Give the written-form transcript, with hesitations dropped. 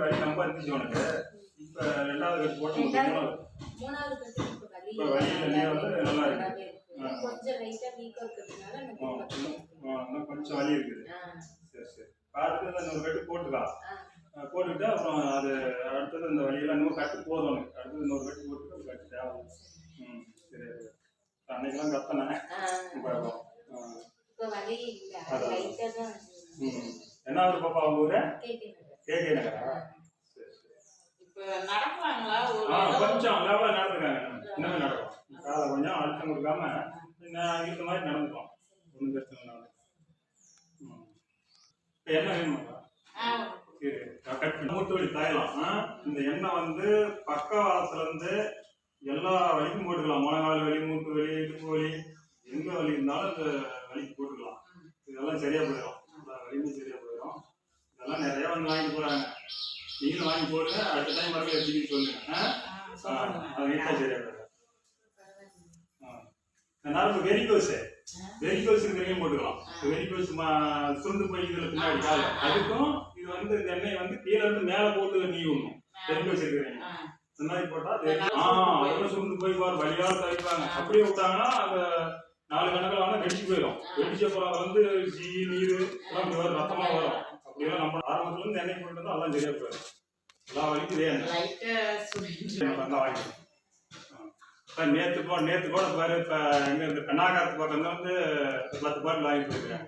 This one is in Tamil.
வலி ரொம்ப இருந்துச்சு உனக்கு. இப்ப 2வது கட்டு போட்டு மூணாவது கட்டு இப்ப வலி இல்ல வந்து நல்லா இருக்கு. கொஞ்சம் லைட்டா வீக்கா இருக்கிறதுனால இன்னும் கொஞ்சம் வலி இருக்குது. சரி சரி. பார்த்துட்டு இன்னொரு கட்டு போட்டுக்கலாம். போட்டுட்டு அப்புறம் அது அடுத்தது இந்த வலியெல்லாம் இன்னும் கட்டு போதும் உனக்கு. அடுத்தது இன்னொரு கட்டு போட்டுட்டு கட்டு தேவை. சரி. அன்னைக்கெல்லாம் கத்தனேன். இப்ப வலி இல்ல லைட்டா தான். என்ன ஊர் பாப்பா உங்க ஊரு? கேகே நகரா? சரி சரி. இப்ப நடக்குறாங்களா? கொஞ்சம் லெவலா நடந்துக்காங்க. இன்னும் நடக்கும். காலை கொஞ்சம் அழுத்தம் கொடுக்காம இந்த மாதிரி நடந்துக்கும். ஒன்றும் பிரச்சனை இல்லை. இப்போ என்ன வேணுமாக்கா? சரி கட் மூட்டு வலி தாயலாம். இந்த எண்ணெய் வந்து பக்கவாதத்துல இருந்து எல்லா வலிக்கும் போட்டுக்கலாம். முழங்கால் வலி, மூட்டு வலி, இடுப்பு வலி, எங்க வலி இருந்தாலும் இந்த வலிக்கு போட்டுக்கலாம். இதெல்லாம் சரியா போயிடும். எல்லா வலியுமே சரியா போயிடும். இதெல்லாம் நிறைய வந்து வாங்கி போறாங்க. நீங்களும் வாங்கி போடுங்க. அடுத்த டைம் மறுபடியும் எடுத்துக்கிட்டு சொல்லுங்க. அது வீட்டா சரியா போயிடும். நரம்பு வெரிகோஸ் இருக்கிறதையும் போட்டுக்கலாம். வெரிகோஸ் சுருண்டு போய் இதுல பின்னாடி கால அதுக்கும் இது வந்து இந்த எண்ணெய் வந்து கீழே இருந்து மேல போட்டு நீ விடணும். வெரிகோஸ் இருக்கிறீங்க இந்த மாதிரி போட்டா அதெல்லாம் சுருண்டு போய் பாரு வழியால தவிப்பாங்க. அப்படியே விட்டாங்கன்னா அந்த 4 கணக்கில் வந்து வெடிச்சு போயிடும். வெடிச்ச அப்புறம் அதை வந்து நீர் எல்லாம் வரும், ரத்தமா வரும். அப்படியெல்லாம் நம்ம ஆரம்பத்துல இருந்து எண்ணெய் போட்டு அதெல்லாம் சரியா போயிடும். எல்லா வலிக்கும் இதே எண்ணெய் வாங்கிடும். நேற்று கூட பாரு, இப்ப எங்க இந்த கண்ணாகாரத்து பக்கம் வந்து 10 பாட்டில் வாங்கிட்டு இருக்கேன்.